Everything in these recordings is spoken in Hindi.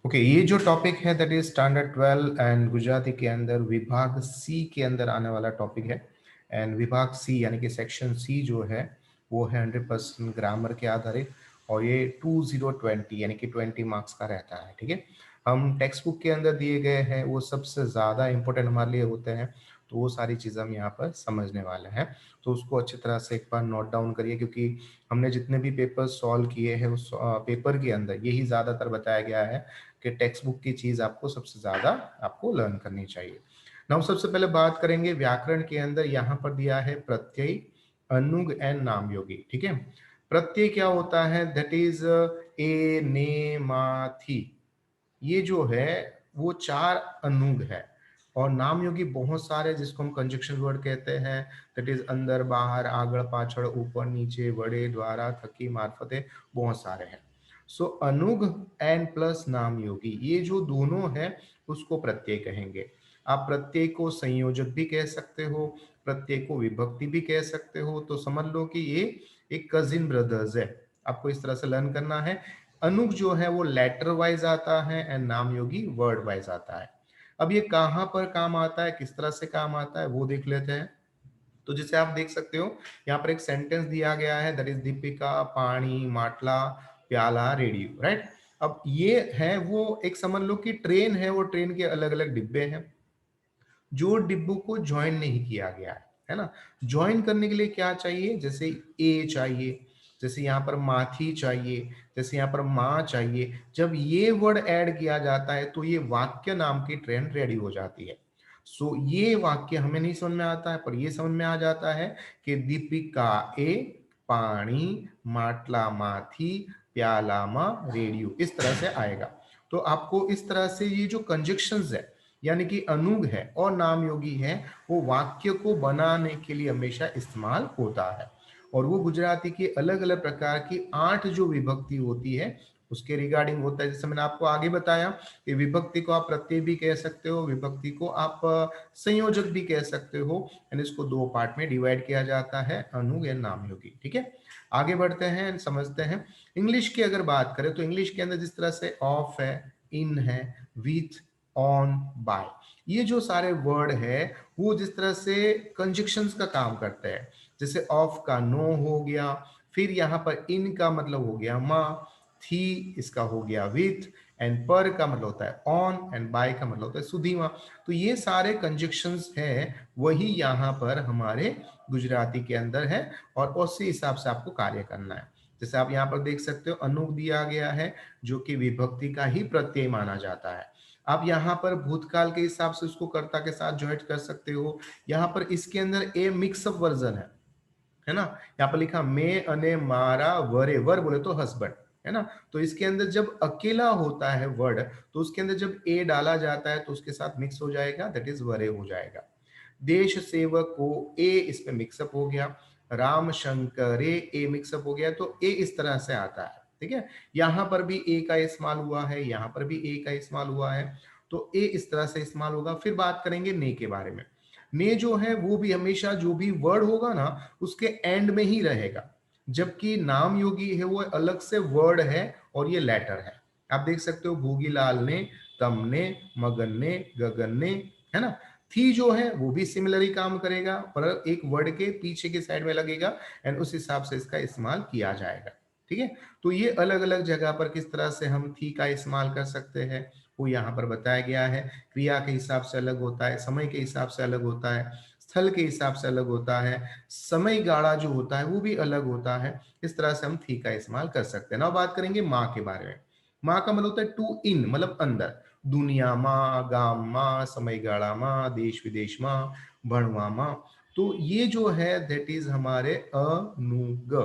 ओके, ये जो टॉपिक है that is standard 12 and Gujarati के अंदर विभाग सी के अंदर आने वाला टॉपिक है। एंड विभाग सी यानी कि सेक्शन सी जो है वो है 100% ग्रामर के आधारित, और ये 2020 यानी कि 20 मार्क्स का रहता है। ठीक है, हम टेक्स्ट बुक के अंदर दिए गए हैं वो सबसे ज़्यादा इंपॉर्टेंट हमारे लिए होते हैं, तो वो सारी चीज़ें हम यहाँ पर समझने वाले हैं। तो उसको अच्छी तरह से एक बार नोट डाउन करिए, क्योंकि हमने जितने भी पेपर सॉल्व किए हैं उस पेपर के अंदर यही ज़्यादातर बताया गया है कि टेक्स्ट बुक की चीज आपको सबसे ज्यादा आपको लर्न करनी चाहिए। नाउ सबसे पहले बात करेंगे व्याकरण के अंदर, यहाँ पर दिया है प्रत्यय, अनुग एंड नाम योगी। ठीक है, प्रत्यय क्या होता है, दैट इज ए ने मा थी, ये जो है वो चार अनुग है। और नाम योगी बहुत सारे जिसको हम कंजक्शन वर्ड कहते हैं, दैट इज अंदर बाहर आगड़ पाछड़ ऊपर नीचे वड़े द्वारा थकी मार्फते, बहुत सारे हैं। सो अनुग एंड प्लस नाम योगी, ये जो दोनों है उसको प्रत्यय कहेंगे। आप प्रत्यय को संयोजक भी कह सकते हो, प्रत्यय को विभक्ति भी कह सकते हो। तो समझ लो कि ये एक कजिन ब्रदर्स है, आपको इस तरह से लर्न करना है। अनुग जो है वो लेटर वाइज आता है एंड नाम योगी वर्ड वाइज आता है। अब ये कहाँ पर काम आता है, किस तरह से काम आता है वो देख लेते हैं। तो जैसे आप देख सकते हो यहाँ पर एक सेंटेंस दिया गया है, दैट इज दीपिका पानी माटला प्याला रेडियो, राइट। अब ये है वो एक समझ लो कि ट्रेन है, वो ट्रेन के अलग अलग डिब्बे हैं जो डिब्बों को ज्वाइन नहीं किया गया है ना। ज्वाइन करने के लिए क्या चाहिए, जैसे ए चाहिए, जैसे यहाँ पर माथी चाहिए, जैसे यहाँ पर माँ चाहिए। जब ये वर्ड ऐड किया जाता है तो ये वाक्य नाम की ट्रेन रेडी हो जाती है। सो ये वाक्य हमें नहीं समझ में आता है, पर ये समझ में आ जाता है कि दीपिका ए पानी माटला माथी प्याला मा रेडियो, इस तरह से आएगा। तो आपको इस तरह से ये जो कंजक्शंस है यानी कि अनुग है और नाम योगी है, वो वाक्य को बनाने के लिए हमेशा इस्तेमाल होता है। और वो गुजराती की अलग अलग प्रकार की 8 जो विभक्ति होती है उसके रिगार्डिंग होता है। जैसे मैंने आपको आगे बताया कि विभक्ति को आप प्रत्यय भी कह सकते हो, विभक्ति को आप संयोजक भी कह सकते हो, एंड इसको दो पार्ट में डिवाइड किया जाता है, अनुग एंड नाम योगी। ठीक है, आगे बढ़ते हैं समझते हैं। इंग्लिश की अगर बात करें तो इंग्लिश के अंदर जिस तरह से ऑफ है, इन है, विथ, ऑन, बाय, ये जो सारे वर्ड है वो जिस तरह से कंजक्शंस का काम करते हैं। जैसे ऑफ का नो हो गया, फिर यहाँ पर इन का मतलब हो गया माँ, थी इसका हो गया विथ, एंड पर का मतलब होता है ऑन, एंड बाय का मतलब होता है सुधीमा। तो ये सारे कंजक्शंस है वही यहाँ पर हमारे गुजराती के अंदर है, और उसी हिसाब से आपको कार्य करना है। जैसे आप यहाँ पर देख सकते हो अनुग दिया गया है जो कि विभक्ति का ही प्रत्यय माना जाता है। आप यहाँ पर भूतकाल के हिसाब से उसको कर्ता के साथ ज्वाइंट कर सकते हो। यहाँ पर इसके अंदर ए मिक्सअप वर्जन है ना। यहाँ पर लिखा मैं अने मारा वरे, वर बोले तो हस्बैंड, है ना। तो इसके अंदर जब अकेला होता है वर्ड तो उसके अंदर जब ए डाला जाता है तो उसके साथ मिक्स हो जाएगा, दैट इज वरे हो जाएगा। देश सेवक को ए इस पे मिक्सअप हो गया, राम शंकरे ए मिक्सअप हो गया, तो ए इस तरह से आता है। ठीक है, यहाँ पर भी ए का इस्तेमाल हुआ है, यहाँ पर भी ए का इस्तेमाल हुआ है, तो ए इस तरह से इस्तेमाल होगा। फिर बात करेंगे ने के बारे में। ने जो है वो भी हमेशा जो भी वर्ड होगा ना उसके एंड में ही रहेगा, जबकि नाम योगी है वो अलग से वर्ड है और ये लेटर है। आप देख सकते हो भोगीलाल ने, तम ने, मगन ने, गगन ने, है ना। थी जो है वो भी सिमिलर ही काम करेगा पर एक वर्ड के पीछे के साइड में लगेगा, एंड उस हिसाब से इसका इस्तेमाल किया जाएगा। ठीक है, तो ये अलग अलग जगह पर किस तरह से हम थी का इस्तेमाल कर सकते हैं वो यहाँ पर बताया गया है। क्रिया के हिसाब से अलग होता है, समय के हिसाब से अलग होता है, स्थल के हिसाब से अलग होता है, समय गाढ़ा जो होता है वो भी अलग होता है। इस तरह से हम थी का इस्तेमाल कर सकते हैं। ना बात करेंगे माँ के बारे में। माँ का मतलब होता है टू इन, मतलब अंदर, दुनिया माँ, गाम माँ, समय गाड़ा माँ, देश विदेश माँ, भणवा माँ। तो ये जो है दैट इज हमारे अनुग।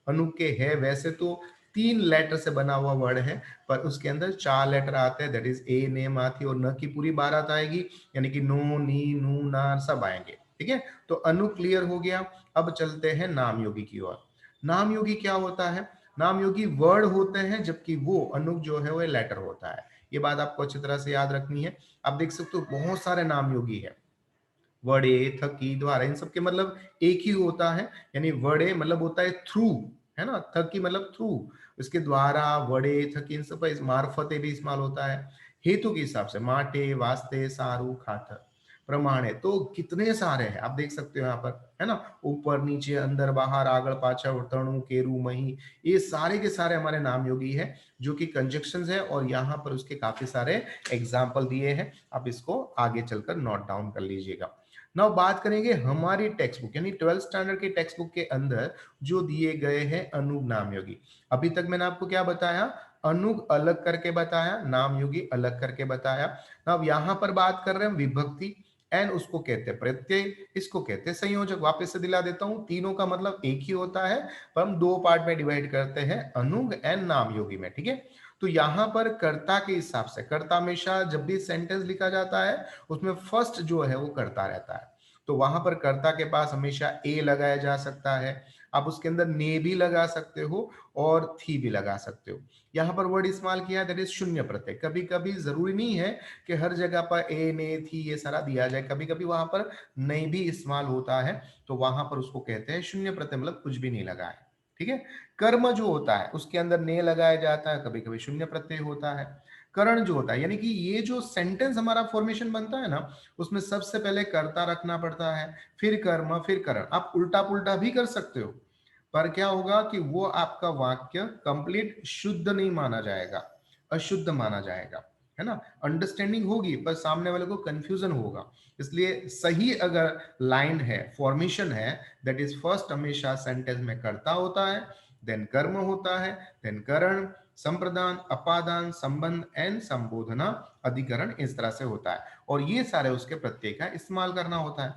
अनुग के है वैसे तो 3 लेटर से बना हुआ वर्ड है, पर उसके अंदर 4 लेटर आते हैं, दैट इज ए ने माथी, और न की पूरी बारात आएगी, यानी कि नो नी नू ना सब आएंगे। ठीक है, तो अनु क्लियर हो गया। अब चलते हैं नाम योगी की ओर। नाम योगी क्या होता है, नाम योगी वर्ड होते हैं जबकि वो अनुग जो है वो लेटर होता है। ये बात आपको अच्छी तरह से याद रखनी है। आप देख सकते हो बहुत सारे नाम योगी है, वड़े, थकी, द्वारा, इन सब के मतलब एक ही होता है, यानी वड़े मतलब होता है थ्रू, है ना। थकी मतलब थ्रू, इसके द्वारा, वड़े, थकी, इन सब का मार्फते भी इस्तेमाल होता है। हेतु के हिसाब से माटे, वास्ते, सारू, खातर, प्रमाणे, तो कितने सारे हैं आप देख सकते हो यहाँ पर, है ना। ऊपर नीचे, अंदर बाहर, आगड़ पाछड़, तणु, केरू, मही, ये सारे के सारे हमारे नाम योगी है जो कि कंजक्शंस है, और यहाँ पर उसके काफी सारे एग्जाम्पल दिए हैं। आप इसको आगे चलकर नोट डाउन कर लीजिएगा। नाउ बात करेंगे हमारी टेक्स्ट बुक यानी 12th स्टैंडर्ड की टेक्स्ट बुक के अंदर जो दिए गए हैं अनुग नाम योगी। अभी तक मैंने आपको क्या बताया, अनुग अलग करके बताया, नाम योगी अलग करके बताया। अब यहां पर बात कर रहे हैं विभक्ति, एन उसको कहते हैं प्रत्यय, इसको कहते हैं संयोजक। वापस से दिला देता हूं, तीनों का मतलब एक ही होता है, पर हम दो पार्ट में डिवाइड करते हैं, अनुग एंड नाम योगी में, ठीक है। तो यहां पर कर्ता के हिसाब से, कर्ता हमेशा जब भी सेंटेंस लिखा जाता है उसमें फर्स्ट जो है वो कर्ता रहता है, तो वहां पर कर्ता के पास हमेशा ए लगाया जा सकता है। आप उसके अंदर ने भी लगा सकते हो और थी भी लगा सकते हो। यहाँ पर वर्ड इस्तेमाल किया दैट इज शून्य प्रत्यय। कभी कभी जरूरी नहीं है कि हर जगह पर ए, ने, थी ये सारा दिया जाए, कभी कभी वहां पर नहीं भी इस्तेमाल होता है, तो वहां पर उसको कहते हैं शून्य प्रत्यय, मतलब कुछ भी नहीं लगा है, ठीक है। कर्म जो होता है उसके अंदर ने लगाया जाता है, कभी कभी शून्य प्रत्यय होता है। करण जो होता है यानी कि ये जो सेंटेंस हमारा फॉर्मेशन बनता है ना, उसमें सबसे पहले कर्ता रखना पड़ता है, फिर कर्म, फिर करण। आप उल्टा पुल्टा भी कर सकते हो, पर क्या होगा कि वो आपका वाक्य कंप्लीट शुद्ध नहीं माना जाएगा, अशुद्ध माना जाएगा, है ना। अंडरस्टैंडिंग होगी पर सामने वाले को कंफ्यूजन होगा। इसलिए सही अगर लाइन है, फॉर्मेशन है, दैट इज फर्स्ट हमेशा सेंटेंस में कर्ता होता है, देन कर्म होता है, देन करण, संप्रदान, अपादान, संबंध एंड संबोधना, अधिकरण, इस तरह से होता है। और ये सारे उसके प्रत्यय का इस्तेमाल करना होता है,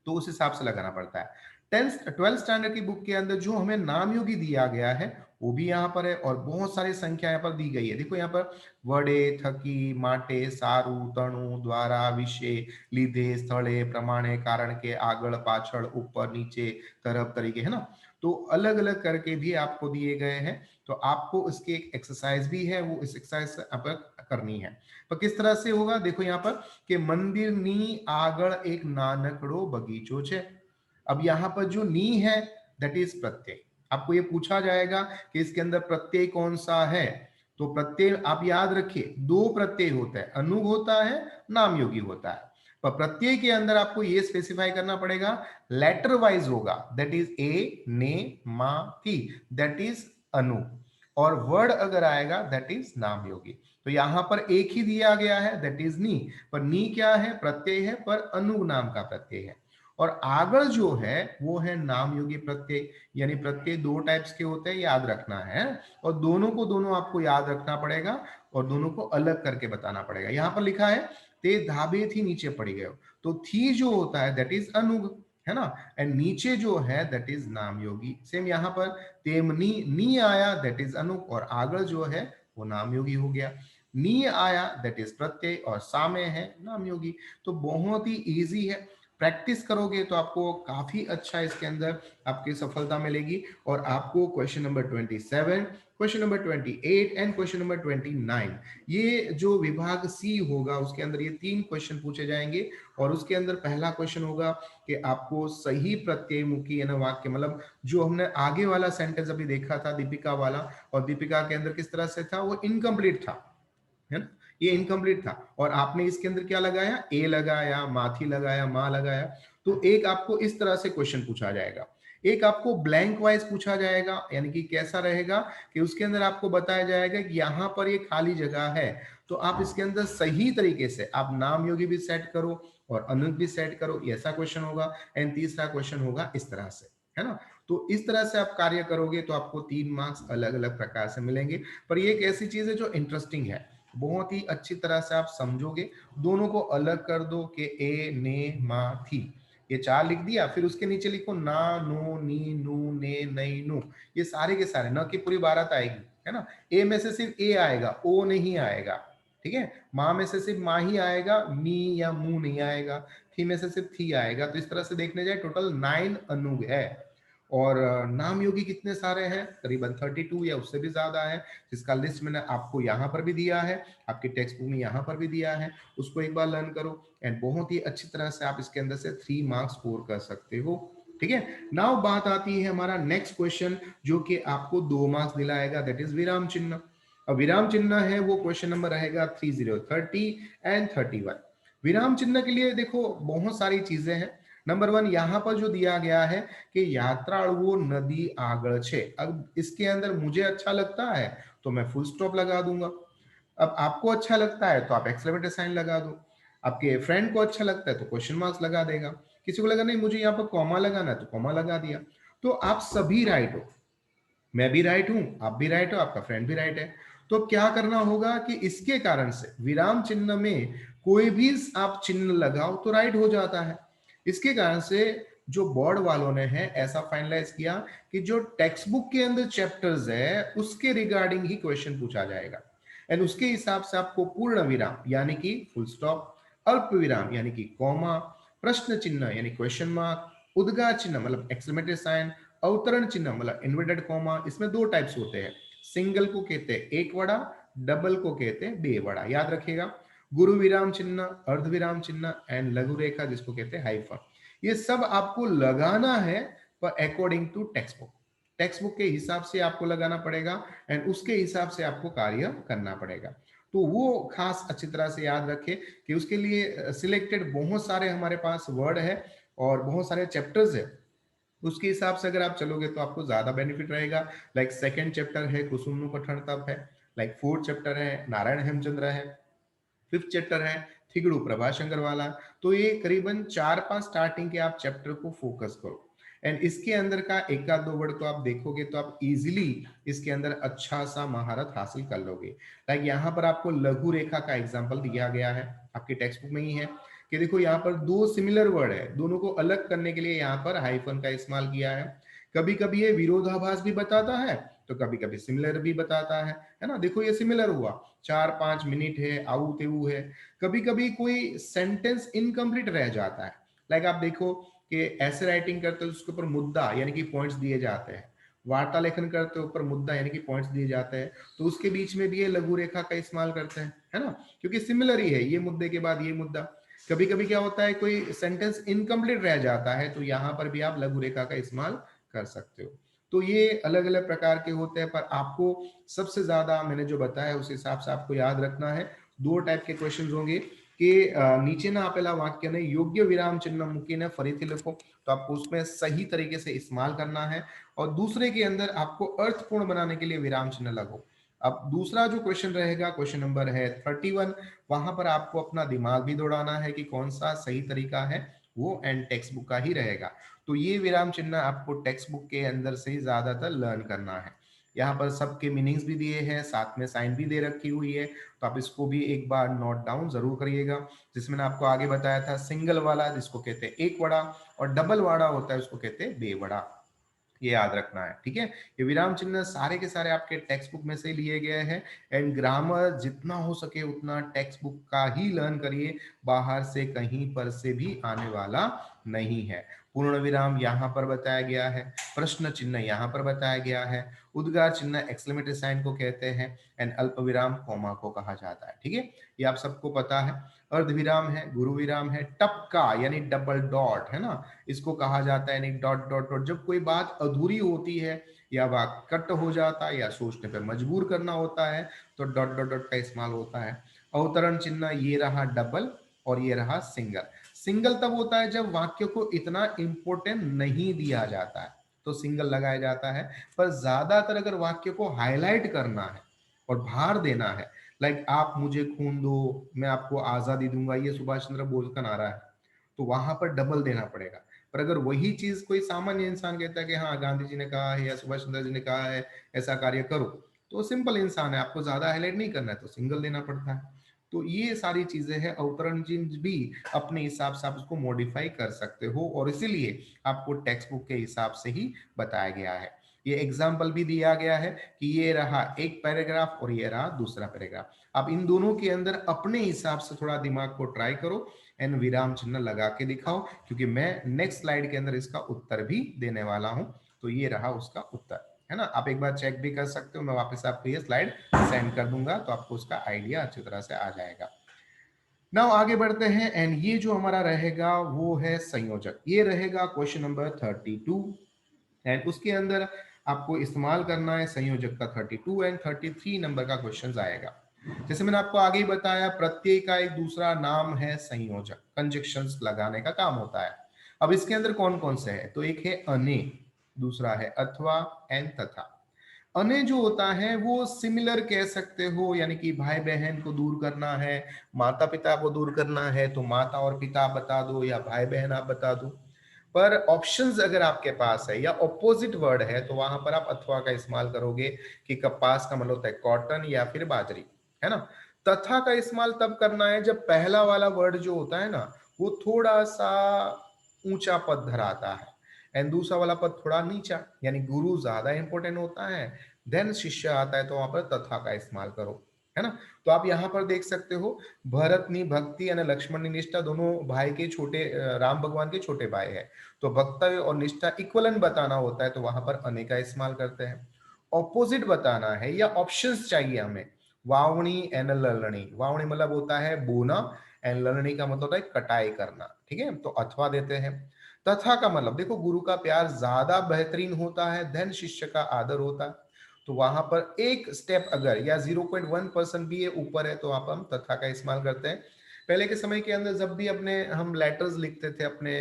तो उस हिसाब से लगाना पड़ता है। 12th स्टैंडर्ड की बुक के अंदर जो हमें नाम योगी दिया गया है वो भी यहाँ पर है, और बहुत सारी संख्या यहाँ पर दी गई है। देखो यहाँ पर वडे, थकी, माटे, सारू, तणु, द्वारा, विषय, लीधे, स्थले, प्रमाणे, कारण के, आगड़, पाछड़, ऊपर, नीचे, तरफ, तरीके, है ना। तो अलग अलग करके भी आपको दिए गए हैं, तो आपको इसकी एक एक्सरसाइज भी है, वो इस एक्सरसाइज आप करनी है। तो किस तरह से होगा, देखो यहाँ पर कि मंदिर नी आगड़ एक नानकड़ो बगीचो छे। अब यहाँ पर जो नी है दैट इज प्रत्यय। आपको ये पूछा जाएगा कि इसके अंदर प्रत्यय कौन सा है, तो प्रत्यय आप याद रखिए दो प्रत्यय होता है, अनुग होता है, नाम योगी होता है। पर प्रत्यय के अंदर आपको ये स्पेसिफाई करना पड़ेगा, लेटर वाइज होगा, दैट इज ए, ने, मा, थी, दैट इज अनु। और वर्ड अगर आएगा दैट इज नाम योगी। तो यहां पर एक ही दिया गया है दैट इज नी, पर नी क्या है, प्रत्यय है, पर अनु नाम का प्रत्यय है। और आगड़ जो है वो है नाम योगी प्रत्यय, यानी प्रत्यय दो टाइप्स के होते हैं, याद रखना है, और दोनों को दोनों आपको याद रखना पड़ेगा, और दोनों को अलग करके बताना पड़ेगा। यहां पर लिखा है ते धाबे थी नीचे पड़ी गए, तो थी जो होता है दैट इज अनुग, है ना। एंड नीचे जो है दैट इज नाम योगी। सेम यहाँ पर तेमनी नी आया दैट इज अनुग, और आगड़ जो है वो नाम योगी हो गया। नी आया दैट इज प्रत्यय, और सामे है नाम योगी। तो बहुत ही इजी है, प्रैक्टिस करोगे तो आपको काफी अच्छा इसके अंदर आपकी सफलता मिलेगी। और आपको question number 27, question number 28 and question number 29, ये जो विभाग सी होगा उसके अंदर ये तीन क्वेश्चन पूछे जाएंगे। और उसके अंदर पहला क्वेश्चन होगा कि आपको सही प्रत्यय मुखी है ना वाक्य, मतलब जो हमने आगे वाला सेंटेंस अभी देखा था दीपिका वाला, और दीपिका के अंदर किस तरह से था, वो इनकम्प्लीट था, है ना, ये इनकम्प्लीट था। और आपने इसके अंदर क्या लगाया, ए लगाया, माथी लगाया, माँ लगाया। तो एक आपको इस तरह से क्वेश्चन पूछा जाएगा, एक आपको ब्लैंक वाइज पूछा जाएगा, यानी कि कैसा रहेगा कि उसके अंदर आपको बताया जाएगा कि यहाँ पर ये खाली जगह है, तो आप इसके अंदर सही तरीके से आप नाम योगी भी सेट करो और अनुज भी सेट करो, ऐसा क्वेश्चन होगा। एंड तीसरा क्वेश्चन होगा इस तरह से, है ना। तो इस तरह से आप कार्य करोगे तो आपको 3 मार्क्स अलग अलग प्रकार से मिलेंगे। पर ये एक ऐसी चीज है जो इंटरेस्टिंग है, बहुत ही अच्छी तरह से आप समझोगे। दोनों को अलग कर दो कि ए, ने, मा, थी, ये 4 लिख दिया, फिर उसके नीचे लिखो ना, नो, नी, नू, ने, नई, नु, ये सारे के सारे, न की पूरी बारात आएगी, है ना। ए में से सिर्फ ए आएगा, ओ नहीं आएगा, ठीक है। माँ में से सिर्फ माँ ही आएगा, मी या मुंह नहीं आएगा, थी में से सिर्फ थी आएगा। तो इस तरह से देखने जाए टोटल 9 अनुग है। और नाम योगी कितने सारे हैं, करीबन 32 या उससे भी ज्यादा है, जिसका लिस्ट मैंने आपको यहाँ पर भी दिया है, आपके टेक्स्ट बुक में यहाँ पर भी दिया है, उसको एक बार लर्न करो। एंड बहुत ही अच्छी तरह से आप इसके अंदर से 3 मार्क्स स्कोर कर सकते हो, ठीक है। नाउ बात आती है हमारा नेक्स्ट क्वेश्चन, जो कि आपको 2 मार्क्स दिलाएगा, दैट इज विराम चिन्ह। अब विराम चिन्ह है वो क्वेश्चन नंबर रहेगा 30, 30 एंड 31। विराम चिन्ह के लिए देखो बहुत सारी चीजें हैं। नंबर 1 यहाँ पर जो दिया गया है कि यात्राळुओ नदी आगळ छे। अब इसके अंदर मुझे अच्छा लगता है तो मैं फुल स्टॉप लगा दूंगा। अब आपको अच्छा लगता है तो आप एक्सक्लेमेटरी साइन लगा दो। आपके फ्रेंड को अच्छा लगता है तो क्वेश्चन मार्क्स लगा देगा। किसी को लगा नहीं मुझे यहाँ पर कॉमा लगाना है तो कॉमा लगा दिया। तो आप सभी राइट हो, मैं भी राइट हूं, आप भी राइट हो, आपका फ्रेंड भी राइट है। तो क्या करना होगा कि इसके कारण से विराम चिन्ह में कोई भी आप चिन्ह लगाओ तो राइट हो जाता है। इसके कारण से जो बोर्ड वालों ने है ऐसा फाइनलाइज किया कि जो टेक्स्ट बुक के अंदर चैप्टर्स है उसके रिगार्डिंग ही क्वेश्चन पूछा जाएगा, एंड उसके हिसाब से आपको पूर्ण विराम यानी कि फुल स्टॉप, अल्प विराम यानी कि कॉमा, प्रश्न चिन्ह यानी क्वेश्चन मार्क, उद्गार चिन्ह मतलब एक्सक्लेमेटरी साइन, अवतरण चिन्ह मतलब इन्वर्टेड कॉमा। इसमें 2 टाइप्स होते हैं, सिंगल को कहते हैं एक वड़ा, डबल को कहते हैं बे वड़ा, याद रखिएगा। गुरु विराम चिन्ह, अर्ध विराम चिन्ह एंड लघु रेखा जिसको कहते हैं हाइफन, ये सब आपको लगाना है पर according to textbook. Textbook के हिसाब से आपको लगाना पड़ेगा एंड उसके हिसाब से आपको कार्य करना पड़ेगा। तो वो खास अच्छी तरह से याद रखें कि उसके लिए सिलेक्टेड बहुत सारे हमारे पास वर्ड है और बहुत सारे चैप्टर्स है। उसके हिसाब से अगर आप चलोगे तो आपको ज्यादा बेनिफिट रहेगा। लाइक सेकंड चैप्टर है कुसुमनु पठन तप है, लाइक फोर्थ चैप्टर है नारायण हेमचंद्र है, फिफ्थ चैप्टर है थिगड़ू प्रभाशंकर वाला। तो ये करीबन 4-5 स्टार्टिंग के आप चैप्टर को फोकस करो एंड इसके अंदर का एक आध 2 वर्ड को आप देखोगे तो आप इजीली इसके अंदर अच्छा सा महारत हासिल कर लोगे। लाइक यहाँ पर आपको लघु रेखा का एग्जाम्पल दिया गया है, आपकी टेक्स्ट बुक में ही है कि देखो यहाँ पर 2 सिमिलर वर्ड है, दोनों को अलग करने के लिए यहाँ पर हाइफन का इस्तेमाल किया है। कभी कभी ये विरोधाभास भी बताता है तो कभी कभी सिमिलर भी बताता है ना। देखो ये सिमिलर हुआ, 4-5 मिनट है, आऊ तेऊ है। कभी कभी कोई सेंटेंस इनकम्प्लीट रह जाता है। लाइक आप देखो कि ऐसे राइटिंग करते हो उसके ऊपर मुद्दा यानी कि पॉइंट्स दिए जाते हैं, वार्ता लेखन करते हो ऊपर मुद्दा यानी कि पॉइंट्स दिए जाते हैं, तो उसके बीच में भी ये लघु रेखा का इस्तेमाल करते हैं, है ना, क्योंकि सिमिलर ही है, ये मुद्दे के बाद ये मुद्दा। कभी कभी क्या होता है कोई सेंटेंस इनकम्प्लीट रह जाता है तो यहाँ पर भी आप लघु रेखा का इस्तेमाल कर सकते हो। तो ये अलग अलग प्रकार के होते हैं, पर आपको सबसे ज्यादा मैंने जो बताया उस हिसाब से आपको याद रखना है। 2 टाइप के क्वेश्चन होंगे कि નીચેના આપેલા વાક્યને યોગ્ય વિરામ चिन्ह મૂકીને ફરીથી લખો, तो आपको उसमें सही तरीके से इस्तेमाल करना है और दूसरे के अंदर आपको अर्थपूर्ण बनाने के लिए विराम चिन्ह लगो। अब दूसरा जो क्वेश्चन रहेगा क्वेश्चन नंबर है 31, वहां पर आपको अपना दिमाग भी दौड़ाना है कि कौन सा सही तरीका है, वो एंड टेक्स्ट बुक का ही रहेगा। तो ये विराम चिन्ह आपको टेक्स्ट बुक के अंदर से ही ज्यादातर लर्न करना है। यहाँ पर सबके मीनिंग्स भी दिए हैं, साथ में साइन भी दे रखी हुई है, तो आप इसको भी एक बार नोट डाउन जरूर करिएगा। जिसमें मैंने आपको आगे बताया था सिंगल वाला जिसको कहते हैं एक वड़ा, और डबल वाड़ा होता है उसको कहते हैं बे वड़ा, ये याद रखना है, ठीक है। ये विराम चिन्ह सारे के सारे आपके टेक्स्ट बुक में से लिए गए हैं एंड ग्रामर जितना हो सके उतना टेक्स्ट बुक का ही लर्न करिए, बाहर से कहीं पर से भी आने वाला नहीं है। पूर्ण विराम यहाँ पर बताया गया है, प्रश्न चिन्ह यहाँ पर बताया गया है, उद्गार चिन्ह एक्सक्लेमेटरी साइन को कहते हैं एंड अल्प विराम कॉमा को कहा जाता है, ठीक है, ये आप सबको पता है। अर्ध विराम है, गुरु विराम है, टपका यानी डबल डॉट है ना, इसको कहा जाता है, यानी डॉट डॉट डॉट, जब कोई बात अधूरी होती है या वाक्य कट हो जाता है या सोचने पे मजबूर करना होता है तो डॉट डॉट डॉट का इस्तेमाल होता है। अवतरण चिन्ह ये रहा डबल और ये रहा सिंगल। सिंगल तब होता है जब वाक्य को इतना इंपॉर्टेंट नहीं दिया जाता है तो सिंगल लगाया जाता है, पर ज्यादातर अगर वाक्य को हाईलाइट करना है और भार देना है, लाइक आप मुझे खून दो मैं आपको आजादी दूंगा, ये सुभाष चंद्र बोस का नारा है, तो वहां पर डबल देना पड़ेगा। पर अगर वही चीज कोई सामान्य इंसान कहता है कि हाँ गांधी जी ने कहा है या सुभाष चंद्र जी ने कहा है ऐसा कार्य करो, तो सिंपल इंसान है, आपको ज्यादा हाईलाइट नहीं करना है तो सिंगल देना पड़ता है। तो ये सारी चीजें हैं, अवतरण चिन्ह भी अपने हिसाब से आप उसको मॉडिफाई कर सकते हो और इसीलिए आपको टेक्स्ट बुक के हिसाब से ही बताया गया है। ये एग्जाम्पल भी दिया गया है कि ये रहा एक पैराग्राफ और ये रहा दूसरा पैराग्राफ, आप इन दोनों के अंदर अपने हिसाब से थोड़ा दिमाग को ट्राई करो एंड विराम चिन्ह लगा के दिखाओ, क्योंकि मैं नेक्स्ट स्लाइड के अंदर इसका उत्तर भी देने वाला हूं। तो ये रहा उसका उत्तर, है ना, आप एक बार चेक भी कर सकते हो, मैं वापस आपको ये स्लाइड सेंड कर दूंगा तो आपको उसका आइडिया अच्छी तरह से आ जाएगा। नाउ आगे बढ़ते हैं एंड ये जो हमारा रहेगा वो है संयोजक। ये रहेगा क्वेश्चन नंबर 32 एंड उसके अंदर आपको इस्तेमाल करना है संयोजक का 32 एंड 33 नंबर का क्वेश्चन आएगा। जैसे मैंने आपको आगे ही बताया, प्रत्यय का एक दूसरा नाम है संयोजक, कंजक्शंस लगाने का काम होता है। अब इसके अंदर कौन कौन से है, तो एक है अने, दूसरा है अथवा एंड तथा। अने जो होता है वो सिमिलर कह सकते हो, यानी कि भाई बहन को दूर करना है, माता पिता को दूर करना है तो माता और पिता आप बता दो या भाई बहन आप बता दो। पर ऑप्शंस अगर आपके पास है या ऑपोजिट वर्ड है तो वहां पर आप अथवा का इस्तेमाल करोगे, कि कपास का मतलब होता है कॉटन या फिर बाजरी, है ना। तथा का इस्तेमाल तब करना है जब पहला वाला वर्ड जो होता है ना वो थोड़ा सा ऊंचा पद धराता है एंड दूसरा वाला पद थोड़ा नीचा, यानी गुरु ज्यादा इंपॉर्टेंट होता है, देन शिष्य आता है, तो वहां पर तथा का इस्तेमाल करो, है ना। तो आप यहाँ पर देख सकते हो, भरत नी भक्ति यानी लक्ष्मण नी निष्ठा, दोनों भाई के छोटे, राम भगवान के छोटे भाई है, तो भक्ति और निष्ठा इक्वलन बताना होता है, तो वहां पर अने का इस्तेमाल करते हैं। ऑपोजिट बताना है या ऑप्शंस चाहिए हमें, वावणी एंड ललनी, वावणी मतलब होता है बोना एंड ललनी का मतलब होता है कटाई करना, ठीक है, तो अथवा देते हैं। तथा का मतलब देखो, गुरु का प्यार ज्यादा बेहतरीन होता है देन शिष्य का आदर होता है, तो वहां पर एक स्टेप अगर या 0.1% भी ऊपर है तो वहां पर हम तथा का इस्तेमाल करते हैं। पहले के समय के अंदर जब भी अपने हम लेटर्स लिखते थे अपने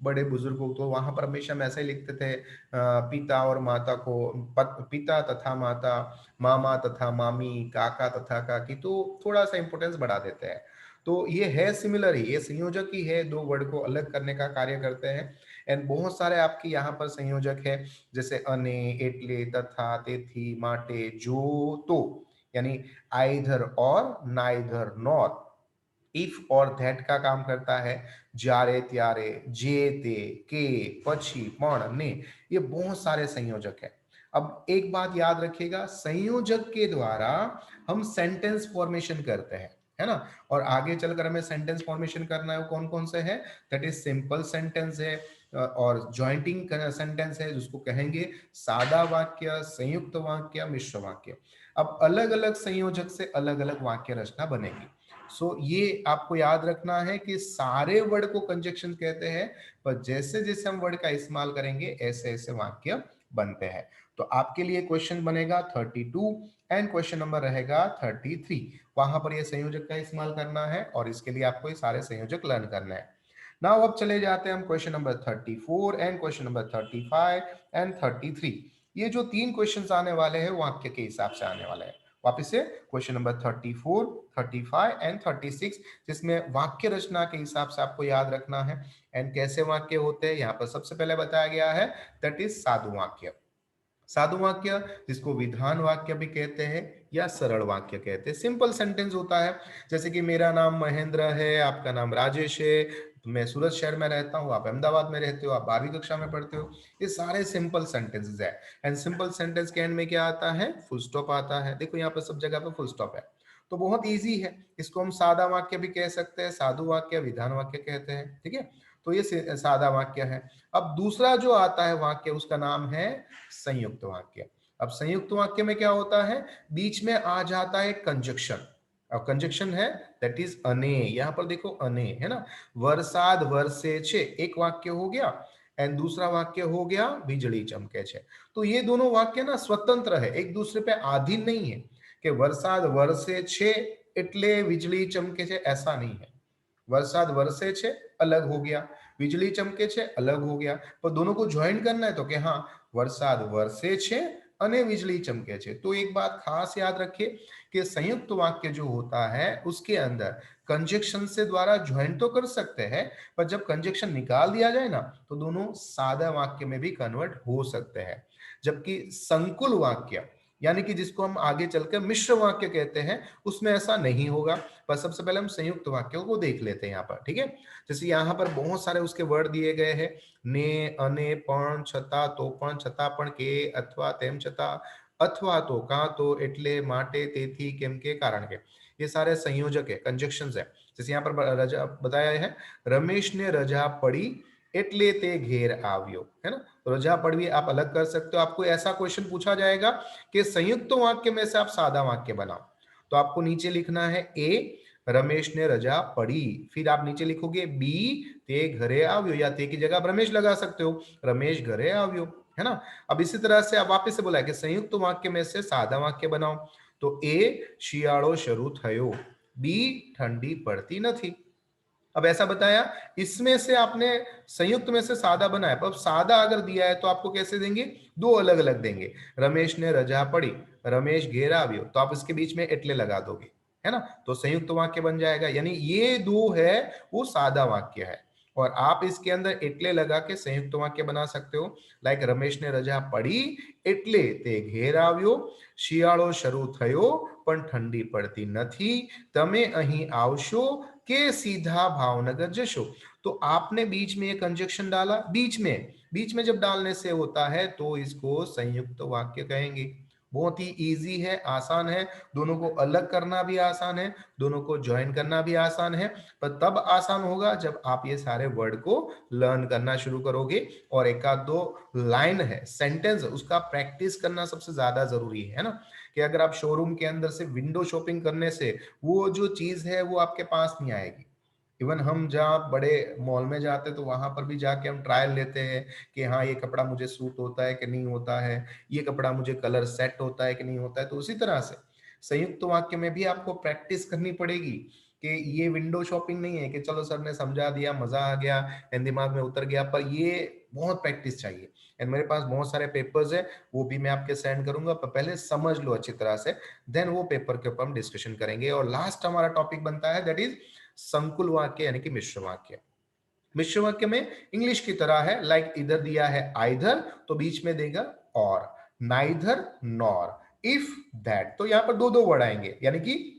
बड़े बुजुर्गों को, तो वहां पर हमेशा हम ऐसे ही लिखते थे, पिता और माता को, पिता तथा माता, मामा तथा मामी, काका तथा काकी, तो थोड़ा सा इंपॉर्टेंस बढ़ा देते हैं। तो ये है सिमिलर ही, ये संयोजक ही है, दो वर्ड को अलग करने का कार्य करते हैं। एंड बहुत सारे आपके यहाँ पर संयोजक है, जैसे अने, एटले, तथा, तेथी, माटे, जो, तो, यानी आइधर और, नाइधर नॉर, इफ और दैट का काम करता है, जारे त्यारे, जे ते, के, पछी, पण, ने, ये बहुत सारे संयोजक है। अब एक बात याद रखिएगा, संयोजक के द्वारा हम सेंटेंस फॉर्मेशन करते हैं, है ना। और आगे चलकर हमें सेंटेंस फॉर्मेशन करना है, वो कौन कौन से है, दैट इज सिंपल सेंटेंस है, और जॉइंटिंग सेंटेंस है जिसको कहेंगे सादा वाक्य, संयुक्त वाक्य, मिश्र वाक्य। अब अलग अलग संयोजक से अलग अलग वाक्य रचना बनेगी। सो ये आपको याद रखना है कि सारे वर्ड को कंजक्शन कहते हैं, पर जैसे जैसे हम वर्ड का इस्तेमाल करेंगे ऐसे ऐसे वाक्य बनते हैं। तो आपके लिए क्वेश्चन बनेगा 32 एंड क्वेश्चन नंबर रहेगा 33, वहां पर ये संयोजक का इस्तेमाल करना है और इसके लिए आपको ये सारे संयोजक लर्न करना है। नाउ अब चले जाते हैं हम question number 34 and question number 35 and 33। ये जो तीन क्वेश्चंस आने वाले हैं वाक्य के हिसाब से आने वाले हैं। वापस से क्वेश्चन नंबर 34, 35 एंड 36, जिसमें वाक्य रचना के हिसाब से आपको याद रखना है। एंड कैसे वाक्य होते हैं यहाँ पर सबसे पहले बताया गया है, दैट इज साधु वाक्य। साधु वाक्य जिसको विधान वाक्य भी कहते हैं या सरल वाक्य कहते हैं, सिंपल सेंटेंस होता है, जैसे कि मेरा नाम महेंद्र है, आपका नाम राजेश है, मैं सूरत शहर में रहता हूँ, आप अहमदाबाद में रहते हो, आप 12वीं कक्षा में पढ़ते हो, ये सारे सिंपल सेंटेंसेस है। एंड सिंपल सेंटेंस के एंड में क्या आता है, फुल स्टॉप आता है। देखो यहाँ पर सब जगह पे फुल स्टॉप है, तो बहुत इजी है। इसको हम सादा वाक्य भी कह सकते हैं, साधु वाक्य, विधान वाक्य कहते हैं, ठीक है। तो ये सादा वाक्य है। अब दूसरा जो आता है वाक्य, उसका नाम है संयुक्त वाक्य। अब संयुक्त वाक्य में क्या होता है, बीच में आ जाता है कंजक्शन। अब कंजक्शन है दैट इज अने, यहां पर देखो अने है ना, वरसाद वर्षे छे, एक वाक्य हो गया, एंड दूसरा वाक्य हो गया बिजली चमके छे। तो ये दोनों वाक्य ना स्वतंत्र है, एक दूसरे पे अधीन नहीं है, कि वरसाद वर्षे छे એટલે વીજળી ચમકે છે, ऐसा नहीं है। वरसाद वर्षे छे अलग हो गया, बिजली चमके छे अलग हो गया, पर दोनों को ज्वाइन करना है तो कि हाँ वरसाद वर्षे छे अने વીજળી चमके छे। तो एक बात खास याद रखिए कि संयुक्त वाक्य जो होता है उसके अंदर कंजक्शन से द्वारा ज्वाइन तो कर सकते हैं, पर जब कंजक्शन निकाल दिया जाए ना तो दोनों सादा वाक्य में भी कन्वर्ट हो सकते हैं। जबकि संकुल वाक्य यानी कि जिसको हम आगे चलकर मिश्र वाक्य कहते हैं, उसमें ऐसा नहीं होगा। पर सबसे पहले हम संयुक्त वाक्यों को देख लेते हैं यहाँ पर, ठीक है। जैसे यहाँ पर बहुत सारे उसके वर्ड दिए गए हैं, ने, अने, पण, छता, तो पण, छता पण, के, अथवा, तेम छता, अथवा तो, का तो, એટલે, માટે, તેથી, કેમ કે, કારણ के, ये सारे संयोजक है, कंजक्शंस है। जैसे यहाँ पर रजा बताया है, रमेश ने रजा पड़ी એટલે તે ઘેર આવ્યો, है ना। तो रजा पड़वी आप अलग कर सकते हो। आपको ऐसा क्वेश्चन पूछा जाएगा कि संयुक्त वाक्य में से आप सादा वाक्य बनाओ, तो आपको नीचे लिखना है ए, रमेश ने रजा पड़ी। फिर आप नीचे लिखोगे बी ते घरे आव्यो, या ते की जगह आप रमेश लगा सकते हो, रमेश घरे आव्यो, है ना। अब इसी तरह से अब वापस से बोला है कि संयुक्त वाक्य में से सादा वाक्य बनाओ। तो ए शियाळो शुरू थयो, बी ठंडी पड़ती नहीं। अब ऐसा बताया, इसमें से आपने संयुक्त में से सादा बनाया, अब सादा अगर दिया है तो आपको कैसे देंगे, दो अलग अलग देंगे। रमेश ने रजा पड़ी, रमेश घेरा आव्यो, तो आप इसके बीच में एटले लगा दोगे, है ना, तो संयुक्त वाक्य बन जाएगा। यानी ये दो है वो सादा वाक्य है, और आप इसके अंदर एटले लगा के संयुक्त वाक्य बना सकते हो। लाइक रमेश ने रजा पड़ी એટલે તે ઘેર આવ્યો, શિયાળો શરૂ થયો પણ ઠંડી પડતી નથી, તમે અહીં આવશો के सीधा भावनगर जशो। तो आपने बीच में एक कंजक्शन डाला, बीच में जब डालने से होता है तो इसको संयुक्त वाक्य कहेंगे। बहुत ही इजी है, आसान है, दोनों को अलग करना भी आसान है, दोनों को ज्वाइन करना भी आसान है, पर तब आसान होगा जब आप ये सारे वर्ड को लर्न करना शुरू करोगे, और एक आध दो लाइन है, सेंटेंस, उसका प्रैक्टिस करना सबसे ज्यादा जरूरी है ना। कि अगर आप शोरूम के अंदर से विंडो शॉपिंग करने से वो जो चीज है वो आपके पास नहीं आएगी। इवन हम जहाँ बड़े मॉल में जाते हैं तो वहां पर भी जाके हम ट्रायल लेते हैं कि हाँ ये कपड़ा मुझे सूट होता है कि नहीं होता है, ये कपड़ा मुझे कलर सेट होता है कि नहीं होता है। तो उसी तरह से संयुक्त वाक्य में भी आपको प्रैक्टिस करनी पड़ेगी कि ये विंडो शॉपिंग नहीं है कि चलो सर ने समझा दिया, मजा आ गया एंड दिमाग में उतर गया, पर ये बहुत प्रैक्टिस चाहिए। एंड मेरे पास बहुत सारे पेपर्स है, वो भी मैं आपके सेंड करूंगा, पर पहले समझ लो अच्छी तरह से, देन वो पेपर के ऊपर हम डिस्कशन करेंगे। और लास्ट हमारा टॉपिक बनता है दैट इज संकुल वाक्य यानी कि मिश्र वाक्य। मिश्र वाक्य में इंग्लिश की तरह है, लाइक इधर दिया है आइधर तो बीच में देगा और, नाइधर नॉर, इफ दैट, तो यहां पर दो दो वर्ड आएंगे, यानी कि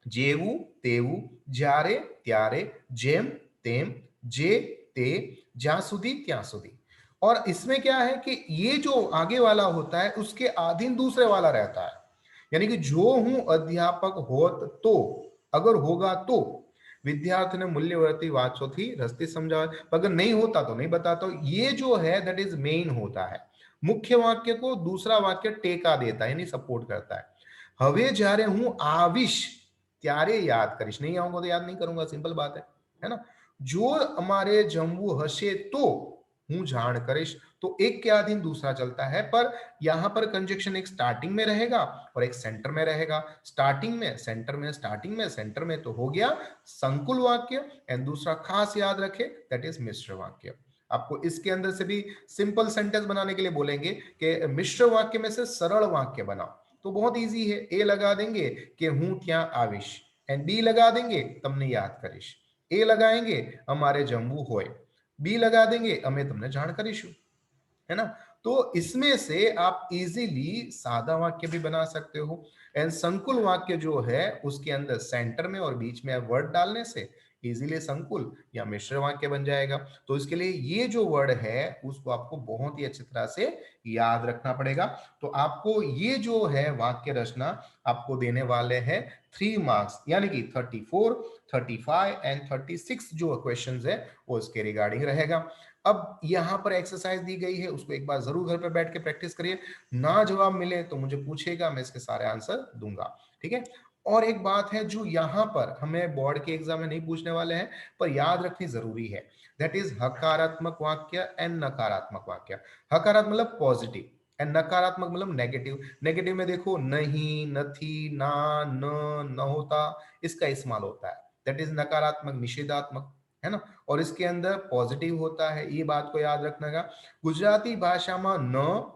जेवू तेवू, ज्यारे त्यारे, जेम तेम, जे ते, ज्यां सुधी त्यां सुधी। और इसमें क्या है कि ये जो आगे वाला होता है उसके अधीन दूसरे वाला रहता है, यानी कि जो हूं अध्यापक होत तो, अगर होगा तो, विद्यार्थी ने मूल्यवर्ती वाचो थी रस्ती समझा, अगर नहीं होता तो नहीं बताता। ये जो है दैट इज मेन होता है, मुख्य वाक्य को दूसरा वाक्य टेका देता है यानी सपोर्ट करता है। हवे जारे हूं आविश त्यारे याद करिश, नहीं आऊंगा तो याद नहीं करूंगा, सिंपल बात है ना। जो हमारे जम्बू हसे तो हूं जान करिश, तो एक के अधीन दूसरा चलता है, पर यहां पर कंजक्शन एक स्टार्टिंग में रहेगा और एक सेंटर में रहेगा। स्टार्टिंग में सेंटर में, स्टार्टिंग में सेंटर में, तो हो गया संकुल वाक्य। एंड दूसरा खास याद रखे दैट इज मिश्र वाक्य। आपको इसके अंदर से भी सिंपल सेंटेंस बनाने के लिए बोलेंगे कि मिश्र वाक्य में से सरल वाक्य बनाओ, तो बहुत इजी है, ए लगा देंगे कि हूं त्या आविश, एंड बी लगा देंगे तमने याद करिश, ए लगाएंगे हमारे जम्बू होए, बी लगा देंगे हमें तुमने जान करिशु, है ना। तो इसमें से आप इजीली सादा वाक्य भी बना सकते हो। एंड संकुल वाक्य जो है उसके अंदर सेंटर में और बीच में वर्ड डालने से इजीली संकुल या मिश्र वाक्य बन जाएगा। तो इसके लिए ये जो वर्ड है उसको आपको बहुत ही अच्छी तरह से याद रखना पड़ेगा। तो आपको ये जो है वाक्य रचना आपको देने वाले हैं 3 मार्क्स, यानी कि 34, 35 एंड 36 जो क्वेश्चन है वो इसके रिगार्डिंग रहेगा। अब यहां पर एक्सरसाइज दी गई है, उसको एक बार जरूर घर पे बैठ के प्रैक्टिस करिए। ना जवाब मिले तो मुझे पूछेगा, मैं इसके सारे आंसर दूंगा, ठीक है। और एक बात है जो यहां पर हमें बोर्ड के एग्जाम में नहीं पूछने वाले हैं पर याद रखनी जरूरी है, दैट इज हकारात्मक वाक्य एंड नकारात्मक वाक्य। हकारात्मक मतलब पॉजिटिव एंड नकारात्मक मतलब नेगेटिव। नेगेटिव में देखो नहीं, नथी, ना, न होता, इसका इस्तेमाल होता है, दैट इज नकारात्मक, निषेधात्मक, है ना। और इसके अंदर पॉजिटिव होता है, ये बात को याद रखना का। गुजराती भाषा में न,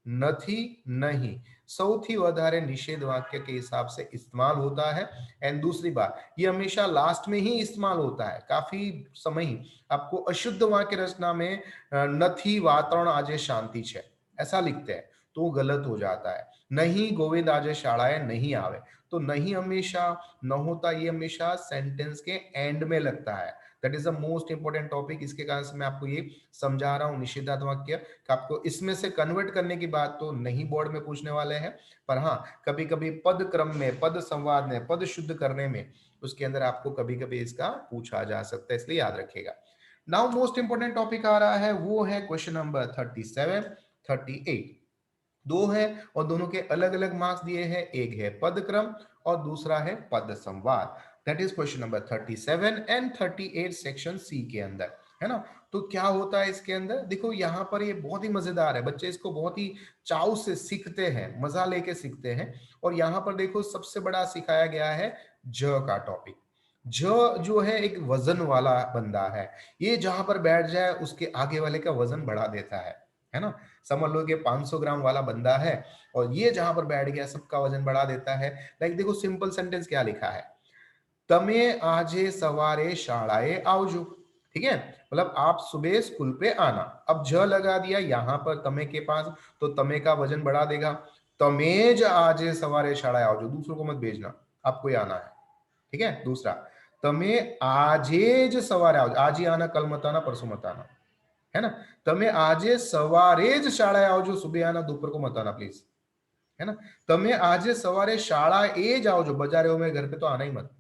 नथी, नहीं सौथी वधारे निषेध वाक्य के हिसाब से इस्तेमाल होता है। एंड दूसरी बात, ये हमेशा लास्ट में ही इस्तेमाल होता है, काफी समय ही आपको अशुद्ध वाक्य रचना में नथी वातावरण आजे शांति छे ऐसा लिखते हैं तो वो गलत हो जाता है। नहीं गोविंद आजे शालाए नहीं आवे, तो नहीं हमेशा, न होता ये हमेशा सेंटेंस के एंड में लगता है। That is the most important topic, इसके कारण से मैं आपको ये समझा रहा हूँ निषेधात्मक वाक्य। आपको इसमें से कन्वर्ट करने की बात तो नहीं बोर्ड में पूछने वाले हैं, पर हाँ कभी कभी पद क्रम में, पद संवाद में, पद शुद्ध करने में उसके अंदर आपको कभी कभी इसका पूछा जा सकता है, इसलिए याद रखिएगा। नाउ मोस्ट इंपॉर्टेंट टॉपिक आ रहा है, वो है क्वेश्चन नंबर 37, 38। दो है और दोनों के अलग अलग मार्क्स दिए हैं, एक है पद क्रम और दूसरा है पद संवाद। That is question number 37 and 38 section C के अंदर, है ना। तो क्या होता है इसके अंदर, देखो यहाँ पर ये बहुत ही मजेदार है, बच्चे इसको बहुत ही चाव से सीखते हैं, मजा लेके सीखते हैं। और यहाँ पर देखो सबसे बड़ा सिखाया गया है ज का टॉपिक। ज जो है एक वजन वाला बंदा है, ये जहां पर बैठ जाए उसके आगे वाले का वजन बढ़ा देता है ना। समझ लो कि 500 ग्राम वाला बंदा है और ये जहां पर बैठ गया सबका वजन बढ़ा देता है। लाइक देखो सिंपल सेंटेंस क्या लिखा है, तमे आजे सवारे शालाए आवजो, ठीक है, मतलब आप सुबह स्कूल पे आना। अब ज लगा दिया यहां पर तमे के पास, तो तमे का वजन बढ़ा देगा। तमेज आजे सवारे शालाए आवजो, दूसरों को मत भेजना, आपको ही आना है, ठीक है। दूसरा, तमे आजे ज सवारे आवजो, आज ही आना, कल मत आना, परसों मत आना, है ना। तमे आजे सवारे ज शालाए आवजो, सुबह आना, दोपहर को मत आना प्लीज, है ना। तमे आजे सवारे शाला ए जाओ, जो बजा रहे हो मैं घर पे तो आना ही मत,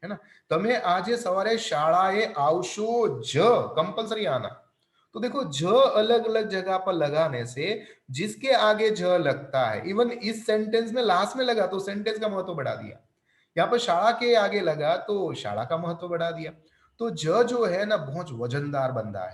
है ना। तमे आजे सवारे शालाए आवशो, ज कंपलसरी आना। तो देखो ज अलग अलग जगह पर लगाने से जिसके आगे ज लगता है, इवन इस सेंटेंस में लास्ट में लगा तो सेंटेंस का महत्व बढ़ा दिया, यहाँ पर शाला के आगे लगा तो शाला का महत्व बढ़ा दिया। तो ज जो है ना बहुत वजनदार बंदा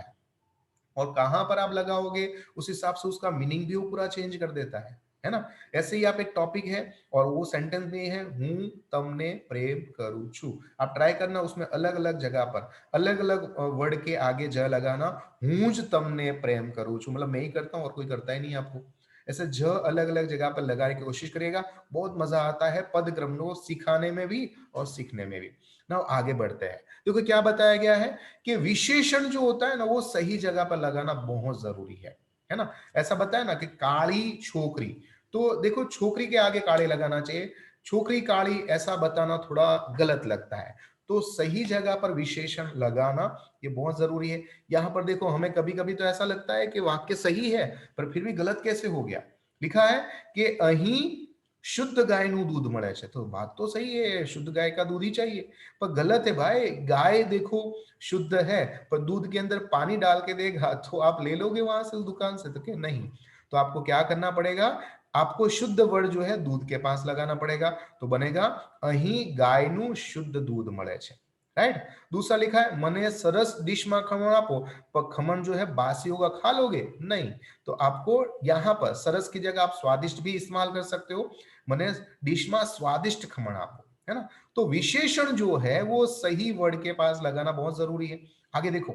और कहां पर आप लगाओगे उस हिसाब से उसका मीनिंग भी वो पूरा चेंज कर देता है ना। ऐसे ही आप एक टॉपिक है और वो सेंटेंस में है, हूं तमने प्रेम करूं छू। आप ट्राई करना उसमें अलग अलग जगह पर अलग अलग वर्ड के आगे ज लगाना, हूंज तमने प्रेम करूं छू, मतलब मैं ही करता हूं और कोई करता ही नहीं आपको। ऐसे ज अलग अलग जगह पर लगाने की कोशिश करिएगा, बहुत मजा आता है पद क्रम को सिखाने में भी और सीखने में भी। ना आगे बढ़ते हैं, देखो क्या बताया गया है कि विशेषण जो होता है ना वो सही जगह पर लगाना बहुत जरूरी है ना। ऐसा बताया ना कि काली छोकरी, तो देखो छोकरी के आगे काली लगाना चाहिए, छोकरी काली ऐसा बताना थोड़ा गलत लगता है। तो सही जगह पर विशेषण लगाना ये बहुत जरूरी है। यहां पर देखो हमें कभी कभी तो ऐसा लगता है कि वाक्य सही है पर फिर भी गलत कैसे हो गया। लिखा है कि अही शुद्ध गाय નું दूध મળે છે, तो बात तो सही है, शुद्ध गाय का दूध ही चाहिए, पर गलत है भाई। गाय देखो शुद्ध है पर दूध के अंदर पानी डाल के देगा तो आप ले लोगे वहां से उस दुकान से, तो क्या नहीं। तो आपको क्या करना पड़ेगा, आपको शुद्ध वर्ड जो है दूध के पास लगाना पड़ेगा, तो बनेगा अही गायनु शुद्ध दूध મળે છે, राइट। दूसरा लिखा है मने सरस डिश में खमण आपो, पर खमण जो है बासी होगा खा लोगे नहीं, तो आपको यहां पर सरस की जगह आप स्वादिष्ट भी इस्तेमाल कर सकते हो, मने डिश में स्वादिष्ट खमण आपो, है ना। तो विशेषण जो है वो सही वर्ड के पास लगाना बहुत जरूरी है। आगे देखो,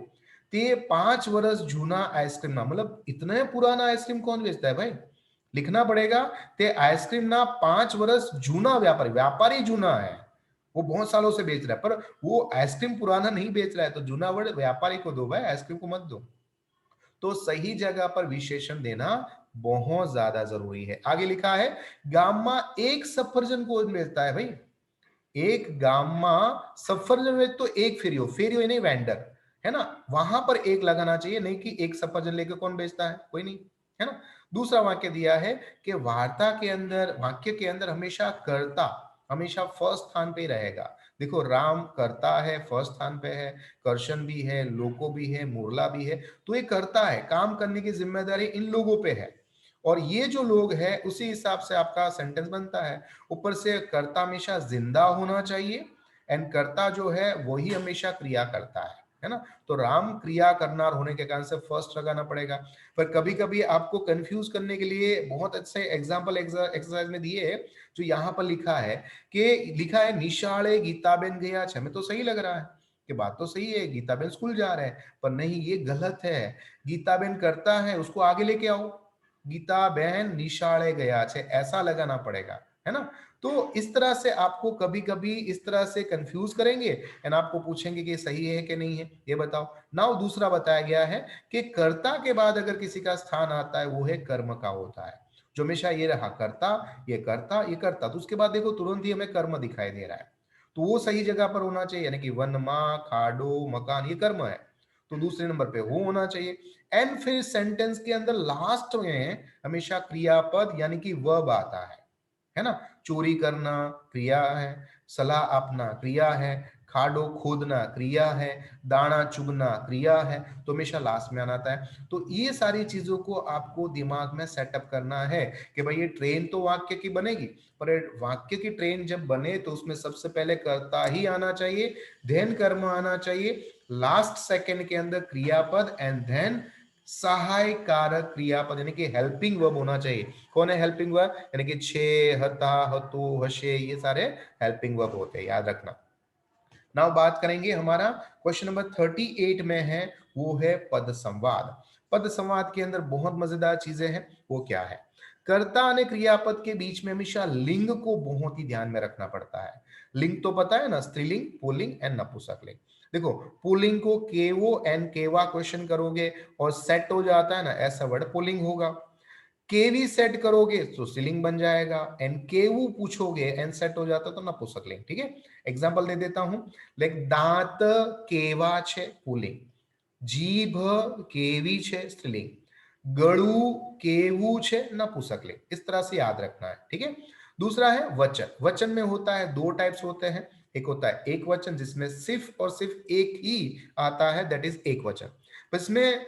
ते 5 वर्ष जूना आइसक्रीम ना, मतलब इतने पुराना आइसक्रीम कौन बेचता है भाई, लिखना पड़ेगा ते आइसक्रीम ना 5 वर्ष जूना व्यापारी, व्यापारी जूना है, वो बहुत सालों से बेच रहा है, पर वो आइसक्रीम पुराना नहीं बेच रहा है, तो जूना वर्ड व्यापारी को दो भाई, आइसक्रीम को मत दो। तो सही जगह पर विशेषण देना बहुत ज्यादा जरूरी है। आगे लिखा है गामा एक सफरजन को बेचता है भाई, एक गामा सफरजन में तो एक फेरियो, फेरियो नहीं वेंडर, है ना। वहां पर एक लगाना चाहिए, नहीं कि एक सफरजन लेकर कौन बेचता है, कोई नहीं, है ना। दूसरा वाक्य दिया है कि वार्ता के अंदर, वाक्य के अंदर हमेशा कर्ता हमेशा फर्स्ट स्थान पे ही रहेगा। देखो राम कर्ता है, फर्स्ट स्थान पे है, कर्शन भी है, लोको भी है, मुरला भी है, तो ये कर्ता है, काम करने की जिम्मेदारी इन लोगों पे है और ये जो लोग हैं उसी हिसाब से आपका सेंटेंस बनता है। ऊपर से कर्ता हमेशा जिंदा होना चाहिए एंड कर्ता जो है वही हमेशा क्रिया करता है ना। तो राम क्रिया करनार होने के कारण से फर्स्ट लगाना पड़ेगा। पर कभी कभी आपको कंफ्यूज करने के लिए बहुत अच्छे एग्जांपल एक्सरसाइज में दिए है, जो यहाँ पर लिखा है कि लिखा है निशाले गीताबेन गया छे, हमें तो सही लग रहा है कि बात तो सही है, गीताबेन स्कूल जा रहे हैं, पर नहीं ये गलत है। गीताबेन करता है उसको आगे लेके आओ, गीता बहन निशाले गया छे ऐसा लगाना पड़ेगा, है ना। तो इस तरह से आपको कभी कभी इस तरह से कंफ्यूज करेंगे एंड आपको पूछेंगे कि सही है कि नहीं है, ये बताओ। नाउ दूसरा बताया गया है कि कर्ता के बाद अगर किसी का स्थान आता है वो है कर्म का होता है, जो हमेशा ये रहा कर्ता, ये कर्ता, ये कर्ता, तो उसके बाद देखो तुरंत ही हमें कर्म दिखाई दे रहा है, तो वो सही जगह पर होना चाहिए, यानी कि वन माँ खाडो मकान ये कर्म है, तो दूसरे नंबर पे वो होना चाहिए। एंड फिर सेंटेंस के अंदर लास्ट में हमेशा क्रियापद यानी कि वर्ब आता है ना। चोरी करना क्रिया है, सलाह आपना क्रिया है, खाडो खोदना क्रिया है, दाना चुगना क्रिया है, तो हमेशा लास्ट में आना आता है। तो ये सारी चीजों को आपको दिमाग में सेटअप करना है कि भाई ये ट्रेन तो वाक्य की बनेगी, पर वाक्य की ट्रेन जब बने तो उसमें सबसे पहले कर्ता ही आना चाहिए, देन कर्म आना चाहिए, लास्ट सेकंड के अंदर क्रियापद एंड देन सहाय कारक क्रियापद यानी कि हेल्पिंग वर्ब होना चाहिए। कौन है हेल्पिंग वर्ब? यानी कि छे, हता, हतो, हशे, ये सारे हेल्पिंग वर्ब होते हैं, याद रखना। नाउ बात करेंगे हमारा क्वेश्चन नंबर 38 में है, वो है पद संवाद। पद संवाद के अंदर बहुत मजेदार चीजें हैं। वो क्या है? कर्ता ने क्रियापद के बीच में हमेशा लिंग को बहुत ही ध्यान में रखना पड़ता है। लिंग तो पता है ना, स्त्रीलिंग, पुल्लिंग एंड नपुंसकलिंग। देखो, पुल्लिंग को केवो एंड केवा क्वेश्चन करोगे और सेट हो जाता है ना, ऐसा वर्ड पुल्लिंग होगा। केवी सेट करोगे तो स्त्रीलिंग बन जाएगा, एंड केवू पूछोगे एंड सेट हो जाता तो नपुंसकलिंग। ठीक है, एग्जांपल दे देता हूं, लाइक दांत केवा छे पुल्लिंग, जीभ केवी छे स्त्रीलिंग, गळू केवू छे नपुंसकलिंग। इस तरह से याद रखना है। ठीक है, दूसरा है वचन। वचन में होता है दो टाइप्स होते हैं, एक होता है एक वचन जिसमें सिर्फ और सिर्फ एक ही आता है, दैट इज एक वचन। इसमें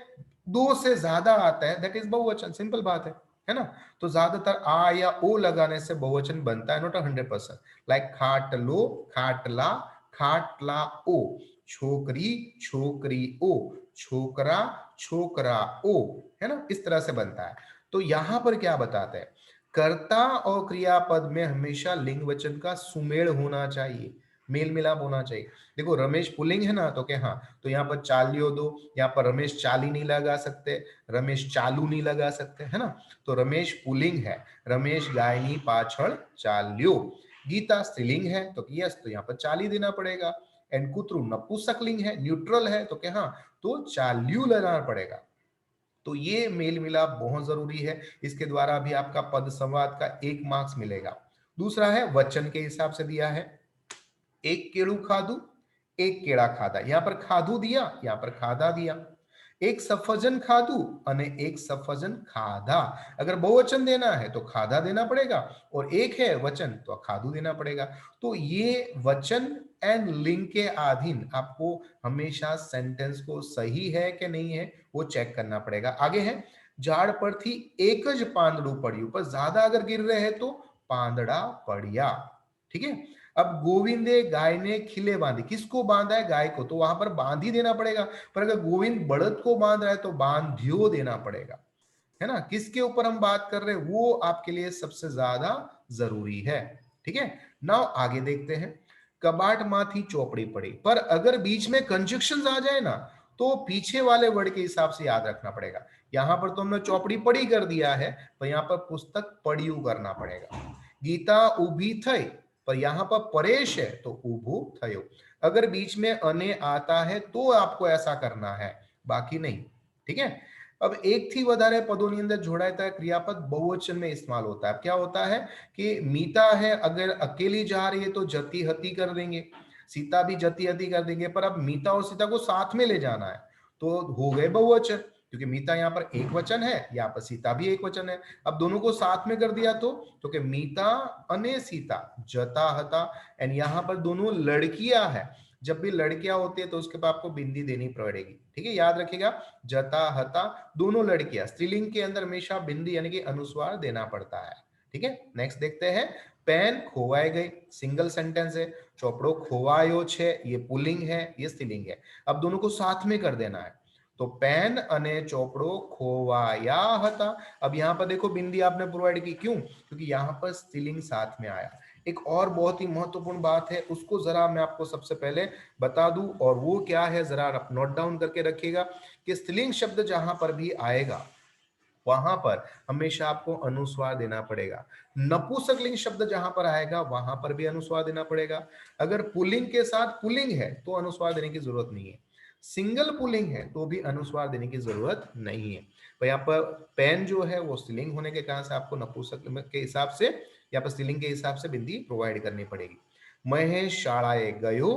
दो से ज्यादा आता है, दैट इज बहुवचन। सिंपल बात है ना। तो ज्यादातर आ या ओ लगाने से बहुवचन बनता है, नॉट 100%। लाइक खाटलो, खाटला, खाटला ओ, छोकरी, छोकरी ओ, छोकरा, छोकरा ओ, है ना, इस तरह से बनता है। तो यहां पर क्या बताते हैं, कर्ता और क्रियापद में हमेशा लिंग वचन का सुमेल होना चाहिए, मेल मिलाप होना चाहिए। देखो, रमेश पुल्लिंग है ना, तो क्या, हाँ, तो यहाँ पर चालियो दो, यहाँ पर रमेश चाली नहीं लगा सकते, रमेश चालू नहीं लगा सकते, है ना। तो रमेश पुल्लिंग है, रमेश गायनी पाछड़ चाल्यो। गीता स्त्रीलिंग है तो यस, तो यहाँ पर चाली देना पड़ेगा। एंड कुत्रु नपुंसकलिंग है, न्यूट्रल है, तो क्या, हाँ, तो चाल्यू लेना पड़ेगा। तो ये मेल मिलाप बहुत जरूरी है, इसके द्वारा भी आपका पद संवाद का 1 मार्क्स मिलेगा। दूसरा है वचन के हिसाब से दिया है, एक केड़ू खादू, एक केड़ा खादा। यहां पर खादू दिया, यहां पर खादा दिया। एक सफरजन खादू अने एक सफरजन खादा। अगर बहुवचन देना है तो खादा देना पड़ेगा, और एक है वचन तो खादू देना पड़ेगा। तो ये वचन एंड लिंग के अधीन आपको हमेशा सेंटेंस को सही है कि नहीं है वो चेक करना पड़ेगा। आगे है, झाड़ पर थी एकज પાંદડું પડ્યું, पर ज्यादा अगर गिर रहे हैं तो પાંદડા પડ્યા। ठीक है, अब गोविंदे गाय ने खिले बांधी, किसको बांधा है? गाय को, तो वहां पर बांधी देना पड़ेगा। पर अगर गोविंद बड़द को बांध रहा है तो बांधियो देना पड़ेगा, है ना। किसके ऊपर हम बात कर रहे हैं वो आपके लिए सबसे ज्यादा जरूरी है। ठीक है, नाउ आगे देखते हैं, कबाट माथी चौपड़ी पड़ी। पर अगर बीच में कंजक्शन आ जाए ना, तो पीछे वाले वर्ड के हिसाब से याद रखना पड़ेगा। यहां पर तो हमने चौपड़ी पड़ी कर दिया है, तो यहां पर पुस्तक पढ़ियू करना पड़ेगा। गीता उभी थई, पर यहां पर परेश है तो उभू थयो। अगर बीच में अने आता है तो आपको ऐसा करना है, बाकी नहीं। ठीक है, अब एक थी વધારે પદોની અંદર જોડાતા ક્રિયાપદ बहुवचन में इस्तेमाल होता है। क्या होता है कि मीता है, अगर अकेली जा रही है तो जती हती कर देंगे, सीता भी जती हती कर देंगे। पर अब मीता और सीता को साथ में ले जाना है तो हो गए बहुवचन, क्योंकि मीता यहाँ पर एक वचन है, यहाँ पर सीता भी एक वचन है। अब दोनों को साथ में कर दिया तो कि मीता अने सीता जता हता। एंड यहाँ पर दोनों लड़कियां हैं, जब भी लड़कियां होती है तो उसके बाद आपको बिंदी देनी पड़ेगी। ठीक है, याद रखिएगा, जता हता दोनों लड़कियां। स्त्रीलिंग के अंदर हमेशा बिंदी यानी कि अनुस्वार देना पड़ता है। ठीक है, नेक्स्ट देखते हैं, पेन खोवाई गई, सिंगल सेंटेंस है। चोपड़ो खोवायो छे, ये पुल्लिंग है, ये स्त्रीलिंग है। अब दोनों को साथ में कर देना है, तो पेन अने चोपड़ो खोवाया हता। अब यहां पर देखो बिंदी आपने प्रोवाइड की, क्यों? क्योंकि यहां पर स्त्रीलिंग साथ में आया। एक और बहुत ही महत्वपूर्ण बात है, उसको जरा मैं आपको सबसे पहले बता दूं, और वो क्या है जरा आप नोट डाउन करके रखिएगा कि स्त्रीलिंग शब्द जहां पर भी आएगा वहां पर हमेशा आपको अनुस्वार देना पड़ेगा। नपुंसकलिंग शब्द जहां पर आएगा वहां पर भी अनुस्वार देना पड़ेगा। अगर पुल्लिंग के साथ पुल्लिंग है तो अनुस्वार देने की जरूरत नहीं है, सिंगल पुल्लिंग है तो भी अनुस्वार देने की जरूरत नहीं है। तो यहाँ पर पेन जो है वो स्त्रीलिंग होने के कारण से आपको नपुंसक के हिसाब से या पर स्त्रीलिंग के हिसाब से बिंदी प्रोवाइड करनी पड़ेगी। महेश शालाए गयो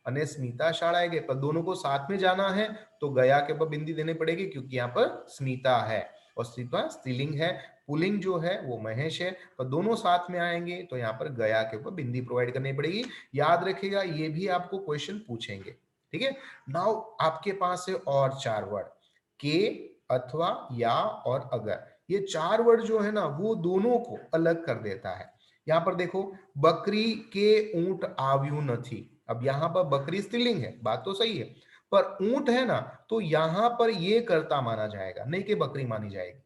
अने स्मिता शालाए गए, पर दोनों को साथ में जाना है तो गया के ऊपर बिंदी देनी पड़ेगी, क्योंकि यहाँ पर स्मिता है और स्त्रीलिंग है। पुलिंग जो है वो महेश है, तो दोनों साथ में आएंगे तो यहाँ पर गया के ऊपर बिंदी प्रोवाइड करनी पड़ेगी। याद रखिएगा ये भी आपको क्वेश्चन पूछेंगे, ठीक है। नाउ आपके पास है और 4 वर्ड, के, अथवा, या और अगर। ये 4 वर्ड जो है ना वो दोनों को अलग कर देता है। यहाँ पर देखो, बकरी के ऊंट आव्यू नथी। अब यहाँ पर बकरी स्त्रीलिंग है, बात तो सही है, पर ऊंट है ना तो यहाँ पर ये कर्ता माना जाएगा, नहीं कि बकरी मानी जाएगी,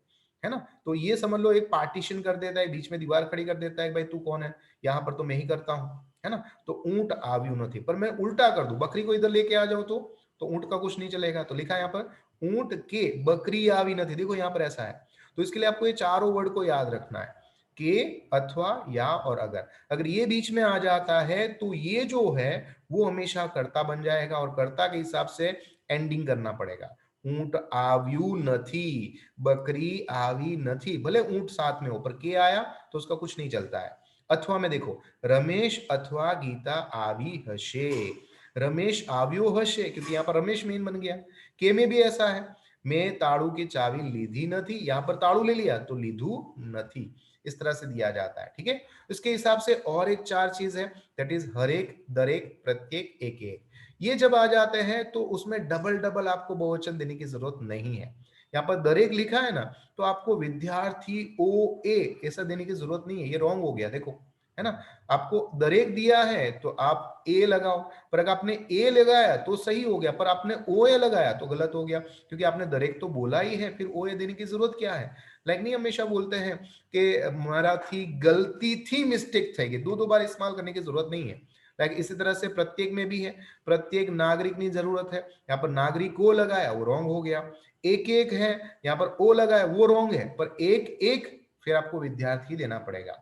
है ना। तो ये समझ लो एक पार्टीशन कर देता है, बीच में दीवार खड़ी कर देता है, भाई तू कौन है, यहाँ पर तो मैं ही करता हूं, है ना। तो ऊंट आव्यू नथी, पर मैं उल्टा कर दूं, बकरी को इधर लेके आ जाओ तो ऊंट का कुछ नहीं चलेगा। तो लिखा है यहाँ पर ऊंट के बकरी आवी नथी, देखो यहाँ पर ऐसा है। तो इसके लिए आपको ये चारों वर्ड को याद रखना है, के, अथवा, या और अगर। अगर ये बीच में आ जाता है तो ये जो है वो हमेशा कर्ता बन जाएगा, और कर्ता के हिसाब से एंडिंग करना पड़ेगा। ऊंट आव्यू नथी, बकरी आवी नथी, भले ऊंट साथ में हो पर के आया तो उसका कुछ नहीं चलता है। अथवा में देखो, रमेश अथवा गीता आवी हशे, रमेश आव्यो हशे, क्योंकि यहाँ पर रमेश मेन बन गया। के में भी ऐसा है, मैं ताड़ू की चाबी लीधी नथी, यहाँ पर ताड़ू ले लिया तो लीधू नथी, इस तरह से दिया जाता है, ठीक है। इसके हिसाब से और एक 4 चीज है, दैट इज हरेक, दरेक, प्रत्येक, एक एक। ये जब आ जाते हैं तो उसमें डबल डबल आपको बहुवचन देने की जरूरत नहीं है। यहाँ पर दरेक लिखा है ना, तो आपको विद्यार्थी ओ ए ऐसा देने की जरूरत नहीं है, ये रॉन्ग हो गया, देखो, है ना। आपको दरेक दिया है तो आप ए लगाओ, पर अगर आपने ए लगाया तो सही हो गया, पर आपने ओ ए लगाया तो गलत हो गया, क्योंकि आपने दरेक तो बोला ही है, फिर ओ ए देने की जरूरत क्या है। लाइक नहीं हमेशा बोलते हैं कि मराठी गलती थी, मिस्टेक थे, दो दो बार इस्तेमाल करने की जरूरत नहीं है। लाइक इसी तरह से प्रत्येक में भी है, प्रत्येक नागरिक की जरूरत है, यहाँ पर नागरिक को लगाया वो रॉन्ग हो गया। एक एक है, यहाँ पर ओ लगाया वो रॉन्ग है, पर एक एक फिर आपको विद्यार्थी देना पड़ेगा,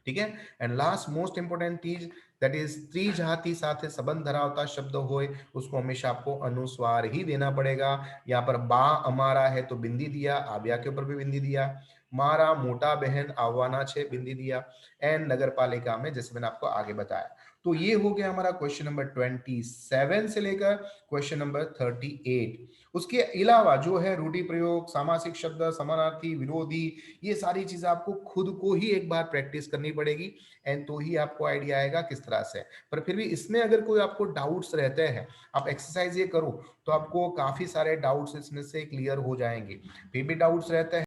ठीक है। एंड लास्ट मोस्ट इंपोर्टेंट चीज, दैट इज त्रिजाति साथे संबंध धरावता शब्द होए उसको हमेशा आपको अनुस्वार ही देना पड़ेगा। यहाँ पर बा अमारा है तो बिंदी दिया, आव्या के ऊपर भी बिंदी दिया, मारा मोटा बहन आवाना छे बिंदी दिया, एंड नगर पालिका में जैसे मैंने आपको आगे बताया। तो ये हो गया हमारा क्वेश्चन नंबर 27 से लेकर क्वेश्चन नंबर 38। उसके अलावा जो है रूढ़ि प्रयोग, सामासिक शब्द, समानार्थी, विरोधी, ये सारी चीजें आपको खुद को ही एक बार प्रैक्टिस करनी पड़ेगी, एंड तो ही आपको आइडिया आएगा किस तरह से। पर फिर भी इसमें अगर कोई आपको डाउट्स रहते हैं, आप एक्सरसाइज ये करो तो आपको काफी सारे डाउट्स इसमें से क्लियर हो जाएंगे। फिर भी डाउट्स रहते हैं